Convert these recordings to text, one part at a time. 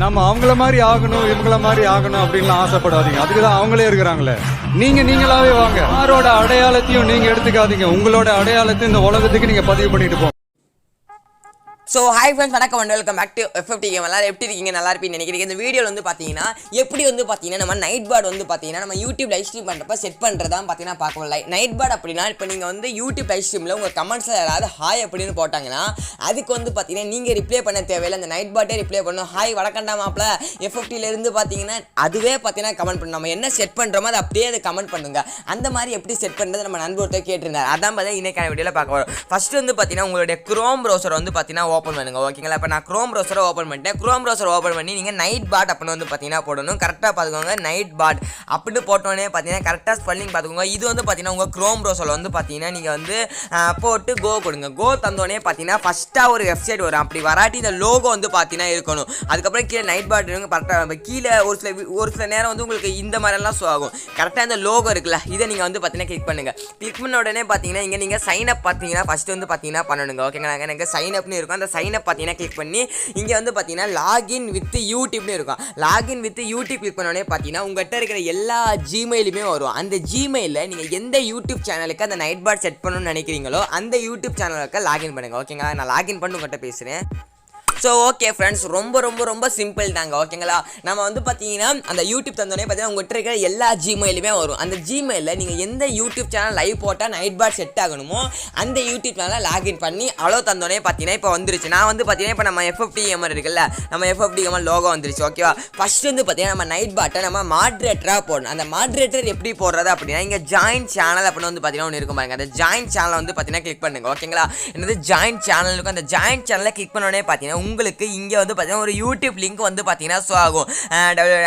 நம்ம அவங்கள மாதிரி ஆகணும் இவங்கள மாதிரி ஆகணும் அப்படின்னு ஆசைப்படாதீங்க. அதுக்குதான் அவங்களே இருக்கிறாங்களே. நீங்களாவே வாங்க. யாரோட அடையாளத்தையும் நீங்க எடுத்துக்காதீங்க. உங்களோட அடையாளத்தை இந்த உலகத்துக்கு நீங்க பதிவு பண்ணிட்டு போங்க. ஸோ ஹாய் ஃப்ரெண்ட்ஸ், வணக்கம் and welcome back to FFT game. எல்லாரும் எப்படி இருக்கீங்க? நல்லா இருப்பீங்கன்னு நினைக்கிறீங்க. இந்த வீடியோவில் வந்து பார்த்தீங்கன்னா எப்படி வந்து பார்த்தீங்கன்னா நம்ம நைட்பாட் வந்து பார்த்தீங்கன்னா நம்ம யூடியூப் லைவ் ஸ்ட்ரீம் பண்ணுறப்ப செட் பண்ணுறதா பார்த்தீங்கன்னா பார்க்கலாம். நைட்பாட் அப்படின்னா இப்போ நீங்கள் வந்து யூடியூப் லைவ் ஸ்ட்ரீமில் உங்கள் கமெண்ட்ஸில் யாராவது ஹாய் அப்படின்னு போட்டாங்கன்னா அதுக்கு வந்து பார்த்தீங்கன்னா நீங்கள் ரிப்ளை பண்ண தேவையில்லை. அந்த நைட்பாட்டே ரிப்ளை பண்ணணும். ஹாய் வணக்கம்டா மாப்பிள்ள FFTலேருந்து பார்த்தீங்கன்னா அதுவே பார்த்தீங்கன்னா கமெண்ட் பண்ணணும். நம்ம என்ன செட் பண்ணுறோமோ அதை அப்படியே அதை கமெண்ட் பண்ணுங்க. அந்த மாதிரி எப்படி செட் பண்ணுறது நம்ம நண்பர்கிட்ட கேட்டிருந்தார். அதான் பார்த்தா இன்னைக்கான வீடியோவில் பார்க்க வரும். ஃபஸ்ட்டு வந்து பார்த்தீங்கன்னா உங்களுடைய குரோம் ப்ரௌசர் வந்து பார்த்தீங்கன்னா ஓப்பன் பண்ணுங்க. ஓகேங்களா? இப்போ நான் குரோம் ப்ரௌசரை ஓப்பன் பண்ணிட்டேன். குரோம் ப்ரௌசர் ஓப்பன் பண்ணி நீங்கள் நைட்பாட் அப்படின்னு வந்து பார்த்தீங்கன்னா போடணும். கரெக்டாக பார்த்துக்கோங்க. நைட்பாட் அப்படின்னு போட்டோன்னே பார்த்தீங்கன்னா கரெக்டாக ஸ்பெல்லிங் பார்த்துக்கோங்க. இது வந்து பார்த்தீங்கன்னா உங்கள் குரோம் ப்ரௌசரில் வந்து பார்த்தீங்கன்னா நீங்கள் வந்து போட்டு கோ கொடுங்க. கோ தந்தோடனே பார்த்தீங்கன்னா ஃபஸ்ட்டாக ஒரு வெப்சைட் வரும். அப்படி வராட்டி இந்த லோகோ வந்து பார்த்தீங்கன்னா இருக்கணும். அதுக்கப்புறம் கீழே நைட்பாட் கரெக்டாக கீழே ஒரு சில நேரம் வந்து உங்களுக்கு இந்த மாதிரிலாம் ஷோ ஆகும். கரெக்டாக இந்த லோகோ இருக்குல்ல, இதை நீங்கள் வந்து பார்த்தீங்கன்னா கிளிக் பண்ணுங்கள். கிளிக் பண்ண உடனே பார்த்தீங்கன்னா இங்கே நீங்கள் சைன் அப் பார்த்தீங்கன்னா ஃபஸ்ட்டு வந்து பார்த்தீங்கன்னா பண்ணணுங்க. ஓகேங்களா? எனக்கு சைன் அப்னு இருக்கும். அந்த சைன் அப் பார்த்தீங்கன்னா கிளிக் பண்ணி இங்கே வந்து பார்த்தீங்கன்னா லாகின் வித் யூடியூப்னு இருக்கும். லாகின் வித் யூடியூப் கிளிக் பண்ணோடனே பார்த்தீங்கன்னா உங்கள்கிட்ட இருக்கிற எல்லா ஜிமெயிலுமே வரும். அந்த ஜிமெயிலில் நீங்கள் எந்த யூடியூப் சேனலுக்கு அந்த நைட்பாட் செட் பண்ணணும்னு நினைக்கிறீங்களோ அந்த யூடியூப் சேனலுக்கு லாகின் பண்ணுங்கள். ஓகேங்களா? நான் லாகின் பண்ணி உங்கள்கிட்ட பேசுகிறேன். ஸோ ஓகே ஃப்ரெண்ட்ஸ், ரொம்ப சிம்பிள் தாங்க. ஓகேங்களா? நம்ம வந்து பார்த்தீங்கன்னா அந்த யூடியூப் தந்தோடனே பார்த்தீங்கன்னா உங்கள்கிட்ட இருக்கிற எல்லா ஜிமெயிலுமே வரும். அந்த ஜிமெயிலில் நீங்கள் எந்த யூடியூப் சேனல் லைவ் போட்டால் நைட்பாட் செட் ஆகணுமோ அந்த யூடியூப் சேனலை லாகின் பண்ணி அலோ தந்தோடனே பார்த்தீங்கன்னா இப்போ வந்துருச்சு. நான் வந்து பார்த்தீங்கன்னா இப்போ நம்ம FFT கேமர் இருக்குல்ல, நம்ம FFT கேமர் லோகோ வந்துருச்சு. ஓகேவா? ஃபஸ்ட்டு வந்து பார்த்தீங்கன்னா நம்ம நைட்பாட்டை நம்ம மாட்ரேட்டராக போடணும். அந்த மாட்ரேட்டர் எப்படி போடுறது அப்படின்னா இங்கே ஜாயின் சேனல் அப்படின்னு வந்து பார்த்தீங்கன்னா ஒன்று இருக்கும் பாருங்க. அந்த ஜாயின் சேனலை வந்து பார்த்தீங்கன்னா கிளிக் பண்ணுங்க. ஓகேங்களா? என்னது ஜாயின் சேனல் இருக்கும். அந்த ஜாயின் சேனலை கிளிக் பண்ணோடனே பார்த்தீங்கன்னா உங்களுக்கு இங்கே வந்து பார்த்தீங்கன்னா ஒரு யூடியூப் லிங்க் வந்து பார்த்தீங்கன்னா ஷோ ஆகும்.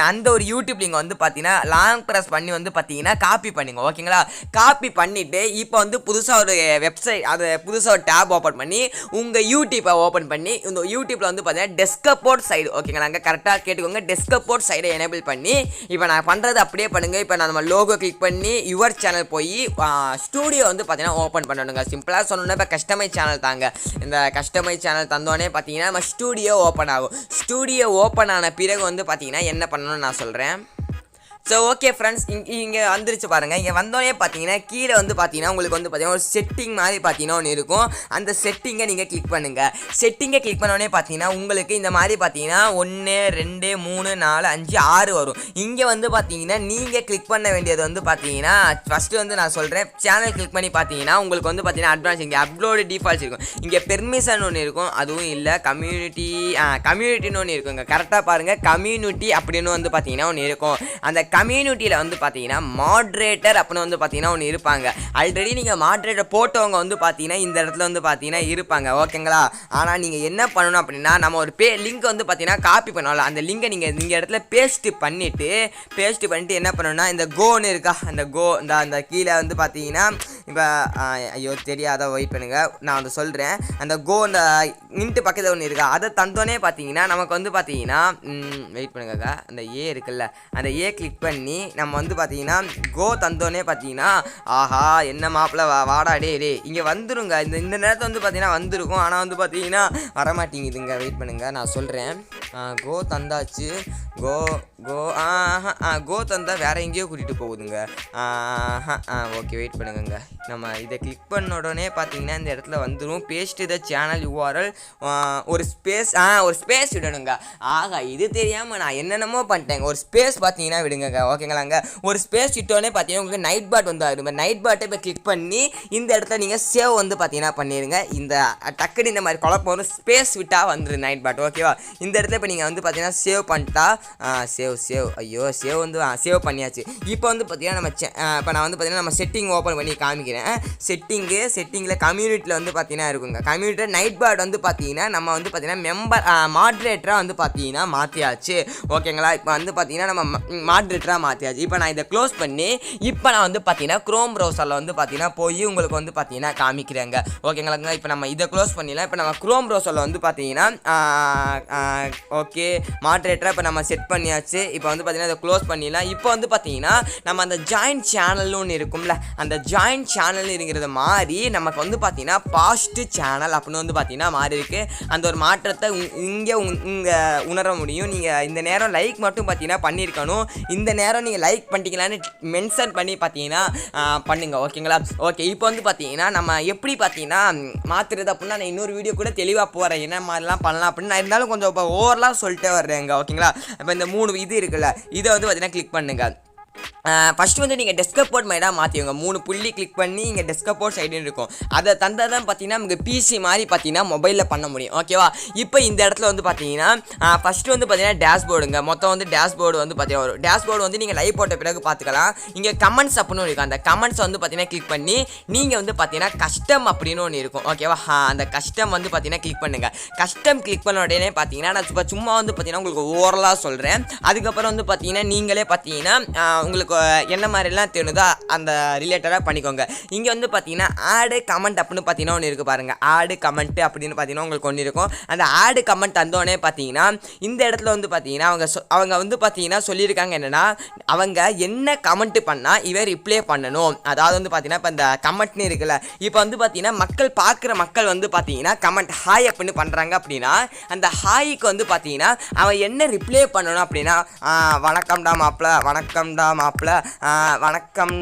அந்த ஒரு யூடியூப் லிங்க் வந்து பார்த்தீங்கன்னா லாங் ப்ரெஸ் பண்ணி வந்து பார்த்தீங்கன்னா காப்பி பண்ணுங்க. ஓகேங்களா? காப்பி பண்ணிவிட்டு இப்போ வந்து புதுசாக ஒரு வெப்சைட், அது புதுசாக ஒரு டேப் ஓப்பன் பண்ணி உங்கள் யூடியூப்பை ஓப்பன் பண்ணி இந்த யூடியூப்பில் வந்து பார்த்தீங்கன்னா டெஸ்க்டாப் சைடு, ஓகேங்களா? அங்கே கரெக்டாக கேட்டுக்கோங்க. டெஸ்க்டாப் சைடை எனேபிள் பண்ணி இப்போ நான் பண்ணுறது அப்படியே பண்ணுங்கள். இப்போ நான் நம்ம லோகோ கிளிக் பண்ணி யுவர் சேனல் போய் ஸ்டூடியோ வந்து பார்த்தீங்கன்னா ஓப்பன் பண்ணணுங்க. சிம்பிளாக சொன்னோன்னா இப்போ கஸ்டமைஸ் சேனல் தாங்க. இந்த கஸ்டமைஸ் சேனல் தந்தோடனே பார்த்தீங்கன்னா நம்ம ஸ்டூடியோ ஓப்பன் ஆகும். ஸ்டூடியோ ஓப்பன் ஆன பிறகு வந்து பார்த்தீங்கன்னா என்ன பண்ணணும்னு நான் சொல்கிறேன். ஸோ ஓகே ஃப்ரெண்ட்ஸ், இங்கே வந்துருச்சு பாருங்கள். இங்கே வந்தோடனே பார்த்தீங்கன்னா கீழே வந்து பார்த்தீங்கன்னா உங்களுக்கு வந்து பார்த்தீங்கன்னா ஒரு செட்டிங் மாதிரி பார்த்தீங்கன்னா ஒன்று இருக்கும். அந்த செட்டிங்கை நீங்கள் கிளிக் பண்ணுங்கள். செட்டிங்கை கிளிக் பண்ணோடனே பார்த்தீங்கன்னா உங்களுக்கு இந்த மாதிரி பார்த்தீங்கன்னா 1 2 3 4 5 6 வரும். இங்கே வந்து பார்த்தீங்கன்னா நீங்கள் கிளிக் பண்ண வேண்டியது வந்து பார்த்தீங்கன்னா ஃபஸ்ட்டு வந்து நான் சொல்கிறேன். சேனல் கிளிக் பண்ணி பார்த்தீங்கன்னா உங்களுக்கு வந்து பார்த்தீங்கன்னா அட்வான்ஸ் இங்கே அப்லோடு டிஃபால்ட்ஸ் இருக்கும். இங்கே பெர்மிஷன் ஒன்று இருக்கும், அதுவும் இல்லை. கம்யூனிட்டின்னு ஒன்று இருக்குங்க. கரெக்டாக பாருங்கள். கம்யூனிட்டி அப்படின்னு வந்து பார்த்தீங்கன்னா ஒன்று இருக்கும். அந்த கம்யூனிட்டியில் வந்து பார்த்தீங்கன்னா மாட்ரேட்டர் அப்படின்னு வந்து பார்த்தீங்கன்னா ஒன்று இருப்பாங்க. ஆல்ரெடி நீங்கள் மாட்ரேட்டர் போட்டவங்க வந்து பார்த்தீங்கன்னா இந்த இடத்துல வந்து பார்த்தீங்கன்னா இருப்பாங்க. ஓகேங்களா? ஆனால் நீங்கள் என்ன பண்ணணும் அப்படின்னா நம்ம ஒரு லிங்க் வந்து பார்த்தீங்கன்னா காப்பி பண்ணலாம். அந்த லிங்கை நீங்கள் இந்த இடத்துல பேஸ்ட் பண்ணிவிட்டு என்ன பண்ணணும்னா இந்த கோன்னு இருக்கா, அந்த கோ அந்த கீழே வந்து பார்த்தீங்கன்னா இப்போ ஐயோ தெரியாத வெயிட் பண்ணுங்கள், நான் வந்து சொல்கிறேன். அந்த கோ அந்த இன்ட்டு பக்கத்தில் ஒன்று இருக்கா, அதை தந்தோடனே பார்த்தீங்கன்னா நமக்கு வந்து பார்த்தீங்கன்னா வெயிட் பண்ணுங்க. அந்த ஏ இருக்குல்ல, அந்த ஏ கிளிக் பண்ணி நம்ம வந்து பார்த்தீங்கன்னா கோ தந்தோடனே பார்த்தீங்கன்னா ஆஹா என்ன மாப்பிள்ள வாடா டே இங்கே வந்துருங்க. இந்த நேரத்தில் வந்து பார்த்தீங்கன்னா வந்திருக்கும், ஆனால் வந்து பார்த்தீங்கன்னா வரமாட்டேங்குதுங்க. வெயிட் பண்ணுங்கள், நான் சொல்கிறேன். கோ தந்தாச்சு. கோ தந்தால் வேறு எங்கேயோ கூட்டிகிட்டு போகுதுங்க. ஓகே வெயிட் பண்ணுங்க. நம்ம இதை கிளிக் பண்ண உடனே பார்த்தீங்கன்னா இந்த இடத்துல வந்துடும். பேஸ்ட் த சேனல் URL ஒரு ஸ்பேஸ் விடணுங்க. ஆகா இது தெரியாமல் நான் என்னென்னமோ பண்ணிட்டேங்க. ஒரு ஸ்பேஸ் பார்த்தீங்கன்னா விடுங்க. ஓகேங்களாங்க? ஒரு ஸ்பேஸ் விட்டோடனே பார்த்தீங்கன்னா உங்களுக்கு நைட்பாட் வந்து ஆகிடும். நைட்பாட்டை இப்போ கிளிக் பண்ணி இந்த இடத்துல நீங்கள் சேவ் வந்து பார்த்தீங்கன்னா பண்ணிடுங்க. இந்த டக்குன்னு இந்த மாதிரி குழப்பம் வரும். ஸ்பேஸ் விட்டால் வந்துடும் நைட்பாட். ஓகேவா? இந்த இடத்துல இப்போ நீங்கள் வந்து பார்த்தீங்கன்னா சேவ் பண்ணிட்டா சேவ் பண்ணியாச்சு. இப்போ வந்து பார்த்தீங்கன்னா இப்போ நான் வந்து பார்த்தீங்கன்னா நம்ம செட்டிங் ஓப்பன் பண்ணி காமிக்கிறேன். செட்டிங்கில் கம்யூனிட்டியில் வந்து பார்த்தீங்கன்னா இருக்குங்க. கம்யூனிட்டியில் நைட்பாட் வந்து பார்த்தீங்கன்னா நம்ம வந்து பார்த்தீங்கன்னா மாட்ரேட்டராக வந்து பார்த்தீங்கன்னா மாற்றியாச்சு. ஓகேங்களா? இப்போ வந்து பார்த்தீங்கன்னா நம்ம மாட்ரேட்டராக மாற்றியாச்சு. இப்போ நான் இதை க்ளோஸ் பண்ணி இப்போ நான் வந்து பார்த்தீங்கன்னா குரோம் ப்ரௌசரில் வந்து பார்த்தீங்கன்னா போய் உங்களுக்கு வந்து பார்த்தீங்கன்னா காமிக்கிறேங்க. ஓகேங்களாங்க? இப்போ நம்ம இதை க்ளோஸ் பண்ணிடலாம். இப்போ நம்ம குரோம் ப்ரௌசரில் வந்து பார்த்தீங்கன்னா ஓகே மாட்ரேட்டராக இப்போ நம்ம செட் செட் பண்ணியாச்சு. இப்போ வந்து பார்த்தீங்கன்னா அதை க்ளோஸ் பண்ணிடலாம். இப்போ வந்து பார்த்தீங்கன்னா நம்ம அந்த ஜாயின் சேனல்னு ஒன்று இருக்கும்ல, அந்த ஜாயின் சேனல் இருக்கிறத மாதிரி நமக்கு வந்து பார்த்தீங்கன்னா பாஸ்ட் சேனல் அப்படின்னு வந்து பார்த்தீங்கன்னா மாறி இருக்கு. அந்த ஒரு மாற்றத்தை இங்கே உணர முடியும். நீங்கள் இந்த நேரம் லைக் மட்டும் பார்த்தீங்கன்னா பண்ணியிருக்கணும். இந்த நேரம் நீங்கள் லைக் பண்ணிட்டீங்களான்னு மென்ஷன் பண்ணி பார்த்தீங்கன்னா பண்ணுங்க. ஓகேங்களா? ஓகே, இப்போ வந்து பார்த்தீங்கன்னா நம்ம எப்படி பார்த்தீங்கன்னா மாற்றுறது அப்படின்னா நான் இன்னொரு வீடியோ கூட தெளிவாக போகிறேன், என்ன மாதிரிலாம் பண்ணலாம் அப்படின்னு. நான் இருந்தாலும் கொஞ்சம் இப்போ ஓவரலாக சொல்லிட்டே வர்றேங்க. ஓகேங்களா? இப்போ இந்த 3 இது இருக்குல்ல, இதை வந்து பார்த்தீங்கன்னா கிளிக் பண்ணுங்க. ஃபஸ்ட்டு வந்து நீங்கள் டெஸ்க்டாப் மைடாக மாற்றிடுங்க. 3 புள்ளி கிளிக் பண்ணி இங்கே டெஸ்க்டாப் சைடுன்னு இருக்கும். அதை தந்தால் தான் பார்த்தீங்கன்னா நமக்கு பிசி மாதிரி பார்த்தீங்கன்னா மொபைலில் பண்ண முடியும். ஓகேவா? இப்போ இந்த இடத்துல வந்து பார்த்தீங்கன்னா ஃபஸ்ட்டு வந்து பார்த்தீங்கன்னா டேஷ்போர்டுங்க. மொத்தம் வந்து டேஷ்போர்டு வந்து பார்த்தீங்கன்னா வரும். டேஷ்போர்டு வந்து நீங்கள் லைவ் போட்ட பிறகு பார்த்துக்கலாம். இங்கே கமெண்ட்ஸ் அப்படின்னு இருக்கும். அந்த கமெண்ட்ஸை வந்து பார்த்தீங்கன்னா கிளிக் பண்ணி நீங்கள் வந்து பார்த்தீங்கன்னா கஸ்டம் அப்படின்னு ஒன்று இருக்கும். ஓகேவா? அந்த கஸ்டம் வந்து பார்த்தீங்கன்னா கிளிக் பண்ணுங்கள். கஸ்டம் கிளிக் பண்ண உடனே பார்த்தீங்கன்னா நான் சும்மா வந்து பார்த்தீங்கன்னா உங்களுக்கு ஓவரலாக சொல்கிறேன். அதுக்கப்புறம் வந்து பார்த்தீங்கன்னா நீங்களே பார்த்தீங்கன்னா உங்களுக்கு என்ன மாதிரிலாம் தோணுதோ அந்த ரிலேட்டடாக பண்ணிக்கோங்க. இங்கே வந்து பார்த்தீங்கன்னா ஆடு கமெண்ட் அப்படின்னு பார்த்தீங்கன்னா ஒன்று இருக்குது பாருங்கள். ஆடு கமெண்ட் அப்படின்னு பார்த்தீங்கன்னா உங்களுக்கு ஒன்று இருக்கும். அந்த ஆடு கமெண்ட் தந்தோடனே பார்த்தீங்கன்னா இந்த இடத்துல வந்து பார்த்தீங்கன்னா அவங்க வந்து பார்த்தீங்கன்னா சொல்லியிருக்காங்க என்னென்னா, அவங்க என்ன கமெண்ட் பண்ணால் இவன் ரிப்ளை பண்ணணும். அதாவது வந்து பார்த்தீங்கன்னா இப்போ இந்த கமெண்ட்னு இருக்குல்ல, இப்போ வந்து பார்த்தீங்கன்னா மக்கள் வந்து பார்த்தீங்கன்னா கமெண்ட் ஹாய் அப்படின்னு பண்ணுறாங்க அப்படின்னா அந்த ஹாய்க்கு வந்து பார்த்தீங்கன்னா அவன் என்ன ரிப்ளை பண்ணணும் அப்படின்னா வணக்கம்டா மாப்பிள்ள, வணக்கம்டா மாப்பிள்ள, வணக்கம்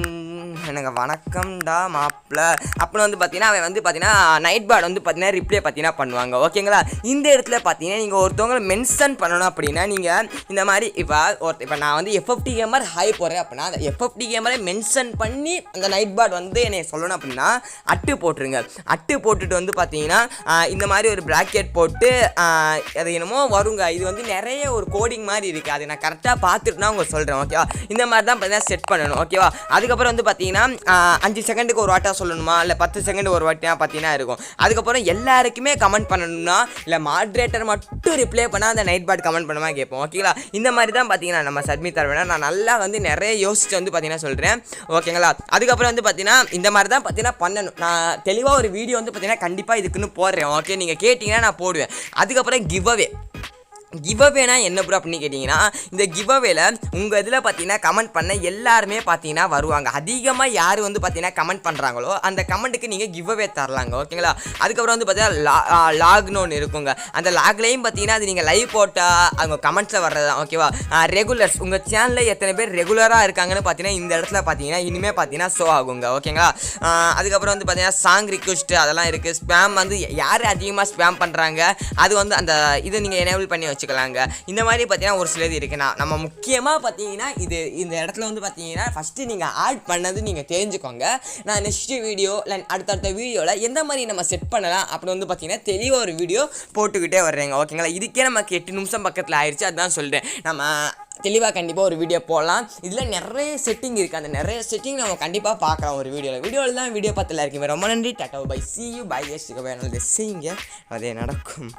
எனக்கு வணக்கம்டா மாப்பிள்ள அப்படின்னு வந்து பார்த்தீங்கன்னா அவன் வந்து பார்த்தீங்கன்னா நைட்பாட் வந்து பார்த்தீங்கன்னா ரிப்ளை பார்த்தீங்கன்னா பண்ணுவாங்க. ஓகேங்களா? இந்த இடத்துல பார்த்தீங்கன்னா நீங்கள் ஒருத்தவங்களை மென்ஷன் பண்ணணும் அப்படின்னா நீங்கள் இந்த மாதிரி இப்போ நான் வந்து FFT கேமர் ஹாய் போடுறேன் அப்படின்னா அந்த FFT கேமரை மென்ஷன் பண்ணி அந்த நைட்பாட் வந்து என்னை சொல்லணும் அப்படின்னா அட்டு போட்டுருங்க. அட்டு போட்டுட்டு வந்து பார்த்தீங்கன்னா இந்த மாதிரி ஒரு ப்ராக்கெட் போட்டு அது என்னமோ வருங்க. இது வந்து நிறைய ஒரு கோடிங் மாதிரி இருக்குது. அது நான் கரெக்டாக பார்த்துட்டுனா உங்களுக்கு சொல்கிறேன். ஓகேவா? இந்த மாதிரி தான் பார்த்தீங்கன்னா செட் பண்ணணும். ஓகேவா? அதுக்கப்புறம் வந்து பார்த்தீங்கன்னா 5 செகண்டுக்கு ஒரு வாட்டா சொல்லணுமா இல்லை 10 செகண்ட் ஒரு வாட்டியா பார்த்தீங்கன்னா இருக்கும். அதுக்கப்புறம் எல்லாருக்குமே கமெண்ட் பண்ணணும்னா இல்லை மாட்ரேட்டர் மட்டும் ரிப்ளை பண்ணால் அந்த நைட்பாட் கமெண்ட் பண்ணுமா கேட்போம். ஓகேங்களா? இந்த மாதிரி தான் பார்த்தீங்கன்னா நம்ம சப்மிட் தர வேணாம். நான் நல்லா வந்து நிறைய யோசிச்சு வந்து பார்த்தீங்கன்னா சொல்கிறேன். ஓகேங்களா? அதுக்கப்புறம் வந்து பார்த்தீங்கன்னா இந்த மாதிரி தான் பார்த்தீங்கன்னா பண்ணணும். நான் தெளிவாக ஒரு வீடியோ வந்து பார்த்தீங்கன்னா கண்டிப்பாக இதுக்குன்னு போடுறேன். ஓகே, நீங்கள் கேட்டிங்கன்னா நான் போடுவேன். அதுக்கப்புறம் கிவ்அவேனா என்ன ப்ரோ அப்படின்னு கேட்டிங்கன்னா, இந்த கிவ்அவேல உங்கள் இதில் பார்த்தீங்கன்னா கமெண்ட் பண்ண எல்லாருமே பார்த்தீங்கன்னா வருவாங்க. அதிகமாக யார் வந்து பார்த்தீங்கன்னா கமெண்ட் பண்ணுறாங்களோ அந்த கமெண்ட்டுக்கு நீங்கள் கிவ்அவே தரலாங்க. ஓகேங்களா? அதுக்கப்புறம் வந்து பார்த்தீங்கன்னா லாக்னு ஒன்று இருக்குங்க. அந்த லாக்லேயும் பார்த்தீங்கன்னா அது நீங்கள் லைவ் போட்டால் அவங்க கமெண்ட்ஸில் வர்றது தான். ஓகேவா? ரெகுலர்ஸ் உங்கள் சேனலில் எத்தனை பேர் ரெகுலராக இருக்காங்கன்னு பார்த்தீங்கன்னா இந்த இடத்துல பார்த்தீங்கன்னா இனிமேல் பார்த்தீங்கன்னா ஷோ ஆகுங்க. ஓகேங்களா? அதுக்கப்புறம் வந்து பார்த்தீங்கன்னா சாங் ரிக்வெஸ்ட் அதெல்லாம் இருக்குது. ஸ்பேம் வந்து யார் அதிகமாக ஸ்பேம் பண்ணுறாங்க அது வந்து அந்த இதை நீங்கள் எனேபிள் பண்ணி வச்சுக்கலாங்க. இந்த மாதிரி பார்த்தீங்கன்னா ஒரு சிலது இருக்குன்னா நம்ம முக்கியமாக பார்த்தீங்கன்னா இந்த இடத்துல வந்து பார்த்தீங்கன்னா ஃபஸ்ட்டு நீங்கள் ஆட் பண்ணது நீங்கள் தெரிஞ்சுக்கோங்க. நான் நெக்ஸ்ட் வீடியோ இல்லை அடுத்தடுத்த வீடியோவில் எந்த மாதிரி நம்ம செட் பண்ணலாம் அப்படின்னு வந்து பார்த்தீங்கன்னா தெளிவாக ஒரு வீடியோ போட்டுக்கிட்டே வர்றேங்க. ஓகேங்களா? இதுக்கே நமக்கு 8 நிமிஷம் பக்கத்தில் ஆயிடுச்சு. அதுதான் சொல்கிறேன். நம்ம தெளிவாக கண்டிப்பாக ஒரு வீடியோ போடலாம். இதில் நிறைய செட்டிங் இருக்குது. அந்த நிறைய செட்டிங் நம்ம கண்டிப்பாக பார்க்கலாம் ஒரு வீடியோவில் தான் வீடியோ பார்த்துல இருக்கீங்க. ரொம்ப நன்றி. Tata bye. see you. bye. yes, செய்யுங்க, அதே நடக்கும்.